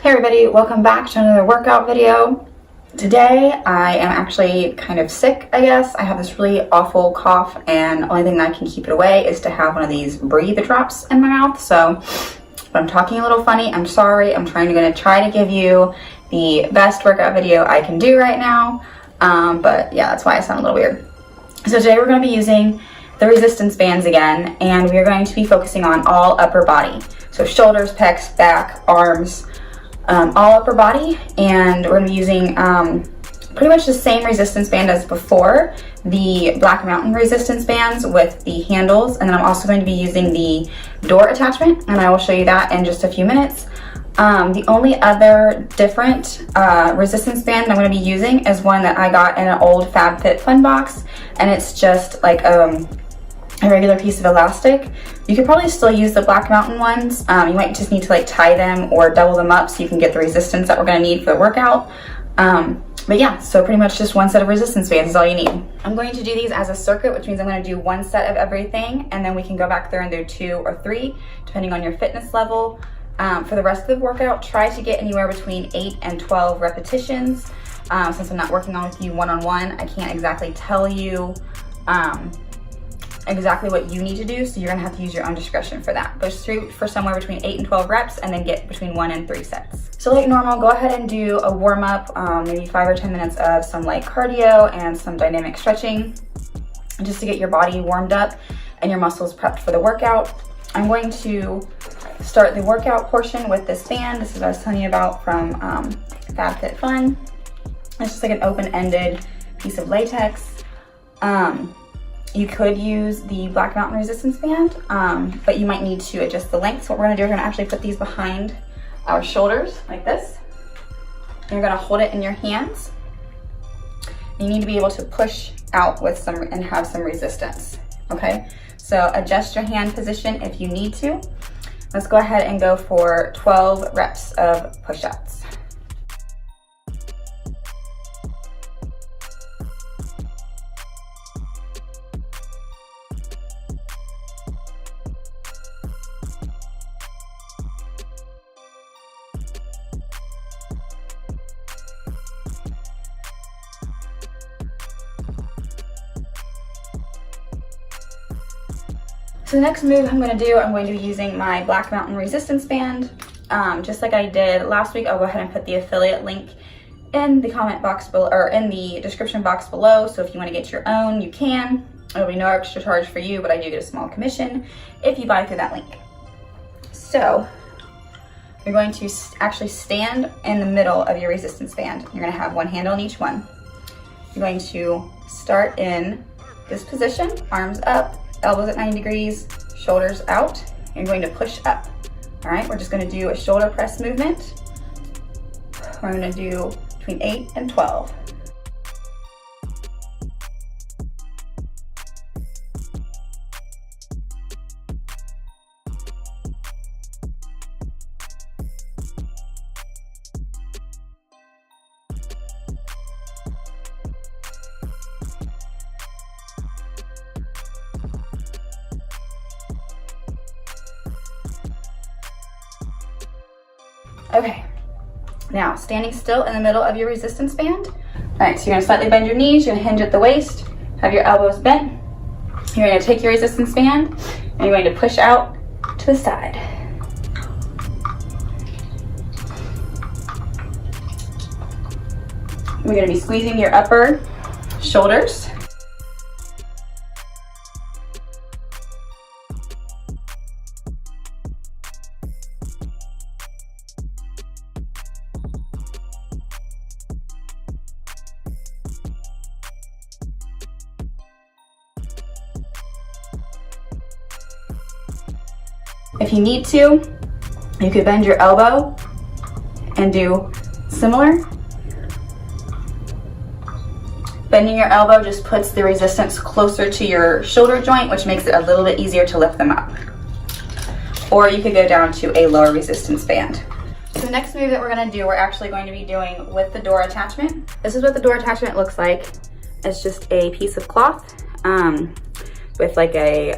Hey everybody, welcome back to another workout video. Today I am actually kind of sick, I guess. I have this really awful cough and the only thing that can keep it away is to have one of these breathe drops in my mouth. So if I'm talking a little funny, I'm sorry. I'm gonna try to give you the best workout video I can do right now. But yeah, that's why I sound a little weird. So today we're gonna be using the resistance bands again, and we are going to be focusing on all upper body. So shoulders, pecs, back, arms, all upper body, and we're going to be using pretty much the same resistance band as before, the Black Mountain resistance bands with the handles, and then I'm also going to be using the door attachment, and I will show you that in just a few minutes. The only other different resistance band I'm going to be using is one that I got in an old FabFitFun box, and it's just like a regular piece of elastic. You could probably still use the Black Mountain ones. You might just need to like tie them or double them up so you can get the resistance that we're gonna need for the workout. But yeah, so pretty much just one set of resistance bands is all you need. I'm going to do these as a circuit, which means I'm gonna do one set of everything, and then we can go back there and do 2 or 3, depending on your fitness level. For the rest of the workout, try to get anywhere between 8 and 12 repetitions. Since I'm not working on with you one-on-one, I can't exactly tell you exactly what you need to do, so you're gonna have to use your own discretion for that. But shoot for somewhere between 8 and 12 reps, and then get between 1 and 3 sets. So like normal, go ahead and do a warm-up, maybe 5 or 10 minutes of some light cardio and some dynamic stretching, just to get your body warmed up and your muscles prepped for the workout. I'm going to start the workout portion with this band. This is what I was telling you about from FabFitFun. It's just like an open-ended piece of latex. You could use the Black Mountain resistance band, but you might need to adjust the length. So what we're gonna do, we're gonna actually put these behind our shoulders like this. And you're gonna hold it in your hands. You need to be able to push out with some and have some resistance, okay? So adjust your hand position if you need to. Let's go ahead and go for 12 reps of push-ups. So the next move I'm going to be using my Black Mountain resistance band. Just like I did last week, I'll go ahead and put the affiliate link in the comment box below, or in the description box below. So if you want to get your own, you can. There'll be no extra charge for you, but I do get a small commission if you buy through that link. So you're going to actually stand in the middle of your resistance band. You're going to have one hand on each one. You're going to start in this position, arms up, elbows at 90 degrees, shoulders out. You're going to push up. All right, we're just going to do a shoulder press movement. We're going to do between 8 and 12. Okay, now standing still in the middle of your resistance band. All right, so you're gonna slightly bend your knees, you're gonna hinge at the waist, have your elbows bent. You're gonna take your resistance band and you're going to push out to the side. We're gonna be squeezing your upper shoulders. If you need to, you could bend your elbow and do similar. Bending your elbow just puts the resistance closer to your shoulder joint, which makes it a little bit easier to lift them up. Or you could go down to a lower resistance band. So the next move that we're gonna do, we're actually going to be doing with the door attachment. This is what the door attachment looks like. It's just a piece of cloth with like a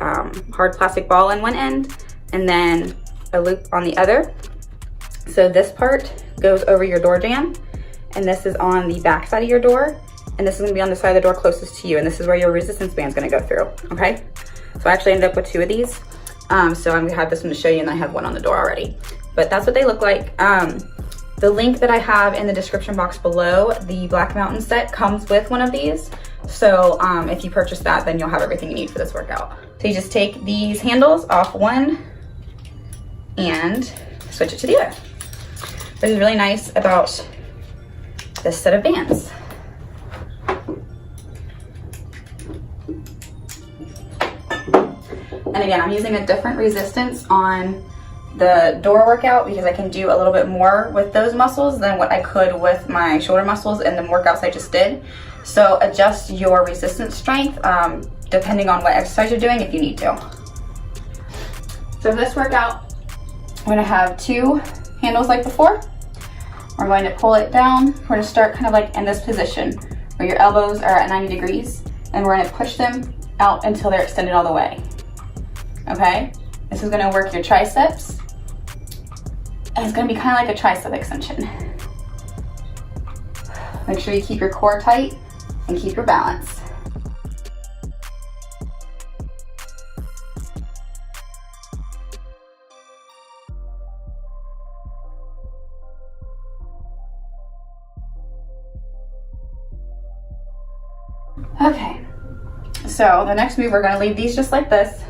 hard plastic ball in one end and then a loop on the other. So this part goes over your door jamb, and this is on the back side of your door, and this is gonna be on the side of the door closest to you, and this is where your resistance band's gonna go through, okay? So I actually ended up with 2 of these. So I'm gonna have this one to show you, and I have one on the door already. But that's what they look like. The link that I have in the description box below, the Black Mountain set comes with one of these. So if you purchase that, then you'll have everything you need for this workout. So you just take these handles off one and switch it to the other. Which is really nice about this set of bands. And again, I'm using a different resistance on the door workout because I can do a little bit more with those muscles than what I could with my shoulder muscles in the workouts I just did. So adjust your resistance strength depending on what exercise you're doing if you need to. So for this workout, I'm gonna have 2 handles like before. We're going to pull it down. We're gonna start kind of like in this position where your elbows are at 90 degrees, and we're gonna push them out until they're extended all the way. Okay? This is gonna work your triceps, and it's gonna be kind of like a tricep extension. Make sure you keep your core tight and keep your balance. Okay, so the next move, we're gonna leave these just like this,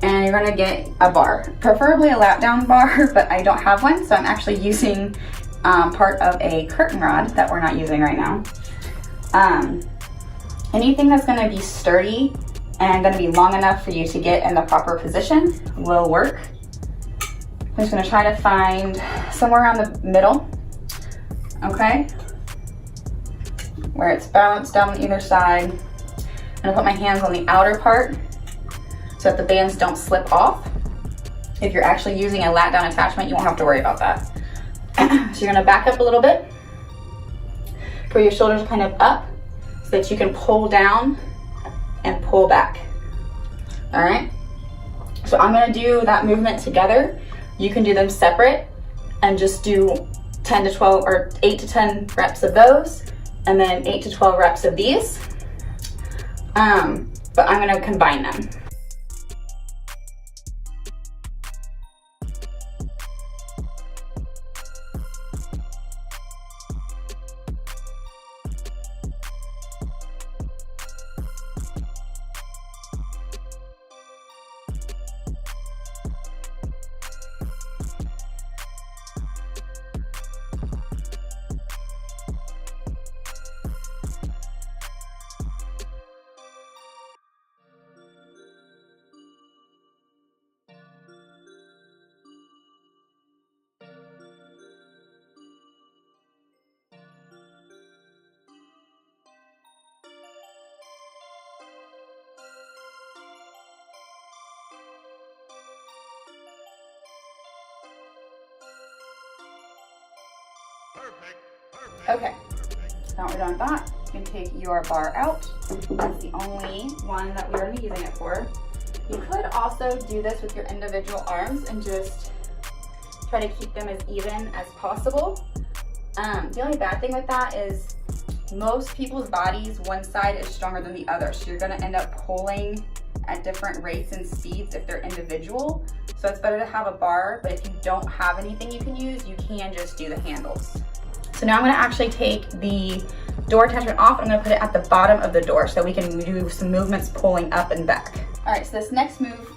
and you're gonna get a bar, preferably a lat down bar, but I don't have one, so I'm actually using part of a curtain rod that we're not using right now. Anything that's gonna be sturdy and gonna be long enough for you to get in the proper position will work. I'm just gonna try to find somewhere around the middle, okay? Where it's balanced down on either side. I'm gonna put my hands on the outer part so that the bands don't slip off. If you're actually using a lat down attachment, you won't have to worry about that. So you're gonna back up a little bit, where your shoulders are kind of up so that you can pull down and pull back. All right? So I'm gonna do that movement together. You can do them separate and just do 10 to 12 or 8 to 10 reps of those, and then 8 to 12 reps of these. But I'm gonna combine them. Okay, now we're done with that. You can take your bar out. That's the only one that we're going to be using it for. You could also do this with your individual arms and just try to keep them as even as possible. The only bad thing with that is most people's bodies, one side is stronger than the other, so you're going to end up pulling at different rates and speeds if they're individual. So it's better to have a bar, but if you don't have anything you can use, you can just do the handles. So now I'm gonna actually take the door attachment off. I'm gonna put it at the bottom of the door so we can do some movements pulling up and back. All right, so this next move,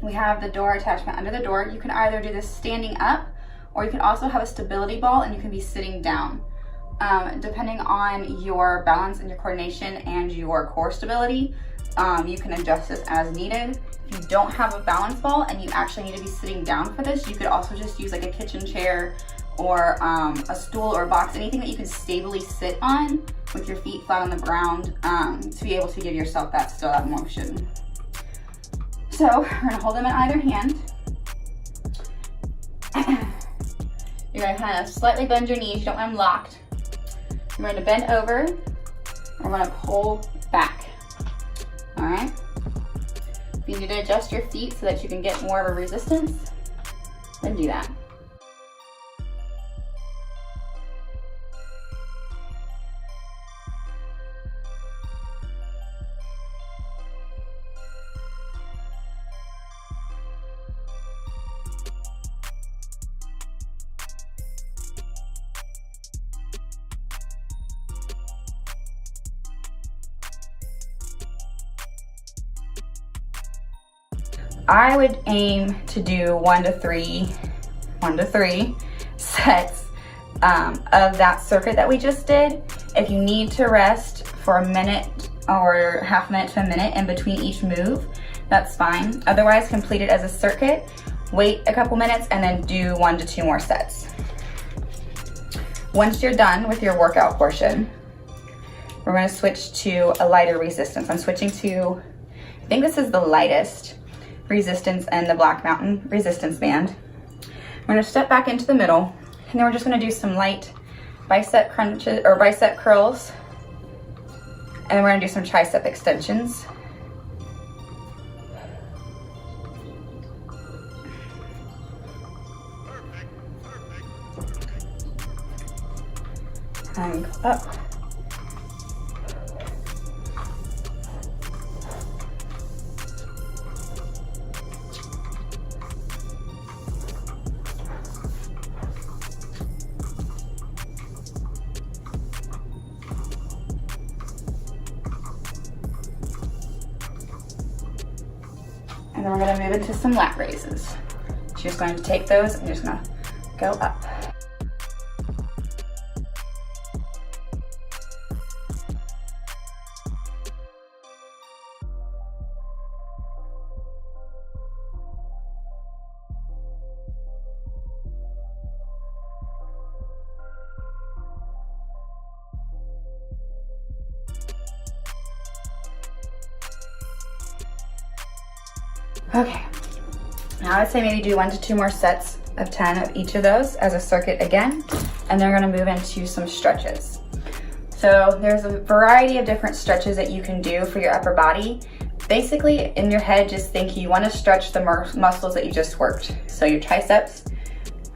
we have the door attachment under the door. You can either do this standing up, or you can also have a stability ball and you can be sitting down. Depending on your balance and your coordination and your core stability, you can adjust this as needed. If you don't have a balance ball and you actually need to be sitting down for this, you could also just use like a kitchen chair or a stool or a box, anything that you can stably sit on with your feet flat on the ground to be able to give yourself that still that motion. So we're gonna hold them in either hand. You're gonna kind of slightly bend your knees, you don't want them locked. You're gonna bend over, we're gonna pull back, all right? If you need to adjust your feet so that you can get more of a resistance, then do that. I would aim to do 1 to 3 sets of that circuit that we just did. If you need to rest for a minute or half a minute to a minute in between each move, that's fine. Otherwise, complete it as a circuit, wait a couple minutes, and then do 1 to 2 more sets. Once you're done with your workout portion, we're going to switch to a lighter resistance. I'm switching to, I think this is the lightest resistance in the Black Mountain resistance band. We're going to step back into the middle, and then we're just going to do some light bicep crunches or bicep curls, and then we're going to do some tricep extensions. And go up. And then we're going to move into some lat raises. So you're just going to take those and you're just going to go up. Okay, now I'd say maybe do 1 to 2 more sets of 10 of each of those as a circuit again, and then we're gonna move into some stretches. So there's a variety of different stretches that you can do for your upper body. Basically, in your head, just think you wanna stretch the muscles that you just worked. So your triceps,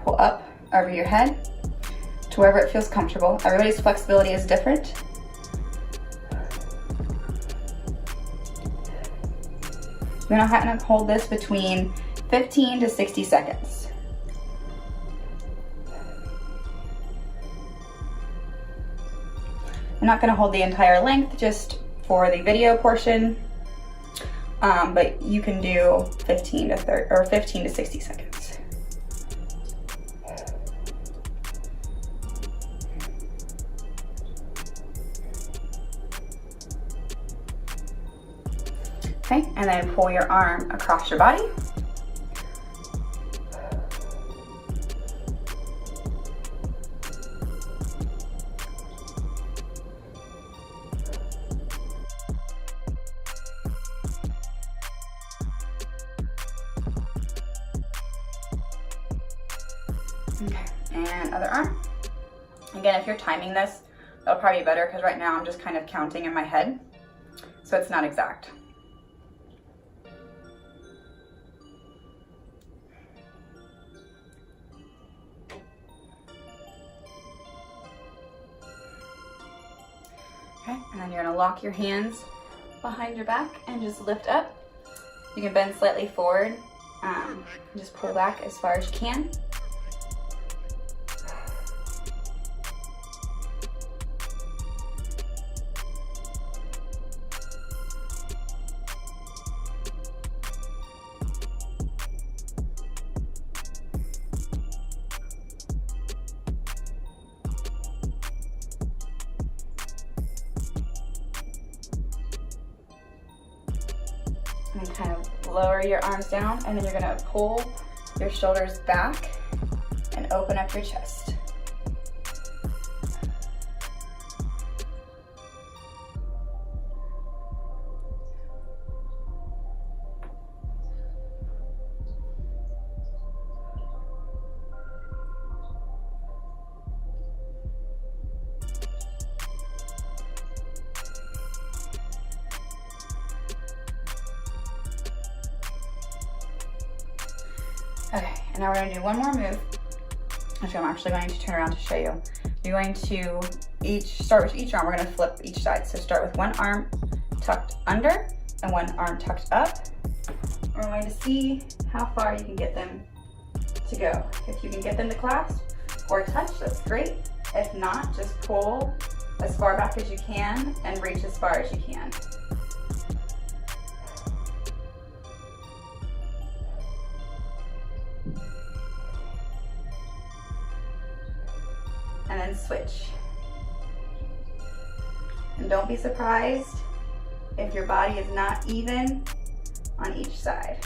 pull up over your head to wherever it feels comfortable. Everybody's flexibility is different. We're gonna hold this between 15 to 60 seconds. I'm not gonna hold the entire length just for the video portion, but you can do 15 to 60 seconds. Okay, and then pull your arm across your body. Okay, and other arm. Again, if you're timing this, that'll probably be better because right now I'm just kind of counting in my head, so it's not exact. Okay, and then you're gonna lock your hands behind your back and just lift up. You can bend slightly forward, just pull back as far as you can. And kind of lower your arms down, and then you're gonna pull your shoulders back and open up your chest. Okay, and now we're going to do one more move, which I'm actually going to turn around to show you. You're going to start with each arm. We're going to flip each side. So start with one arm tucked under and one arm tucked up. We're going to see how far you can get them to go. If you can get them to clasp or touch, that's great. If not, just pull as far back as you can and reach as far as you can. and then switch. And don't be surprised if your body is not even on each side.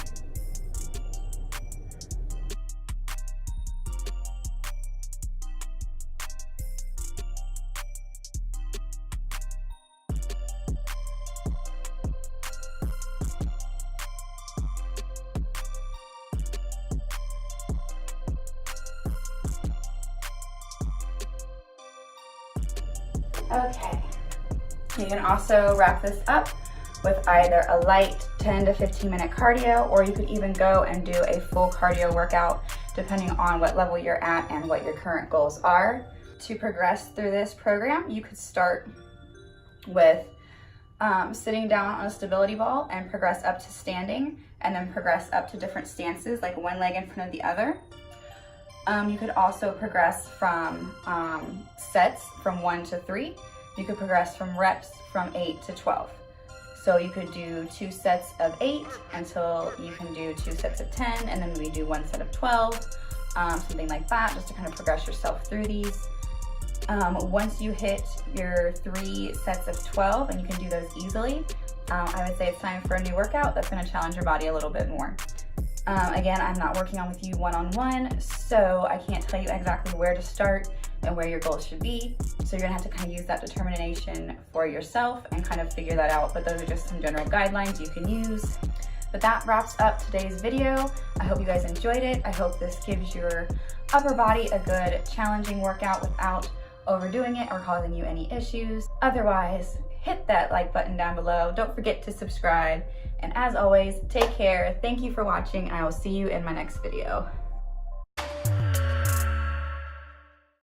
Okay, you can also wrap this up with either a light 10 to 15 minute cardio, or you could even go and do a full cardio workout depending on what level you're at and what your current goals are. To progress through this program, you could start with sitting down on a stability ball and progress up to standing, and then progress up to different stances, like one leg in front of the other. You could also progress from sets from 1 to 3. You could progress from reps from 8 to 12. So you could do 2 sets of 8 until you can do 2 sets of 10, and then we do 1 set of 12, something like that, just to kind of progress yourself through these. Once you hit your 3 sets of 12, and you can do those easily, I would say it's time for a new workout that's going to challenge your body a little bit more. Again, I'm not working on with you one-on-one, so I can't tell you exactly where to start and where your goals should be. So you're gonna have to kind of use that determination for yourself and kind of figure that out. But those are just some general guidelines you can use. But that wraps up today's video. I hope you guys enjoyed it. I hope this gives your upper body a good challenging workout without overdoing it or causing you any issues. Otherwise, hit that like button down below. Don't forget to subscribe. And as always, take care. Thank you for watching. I will see you in my next video.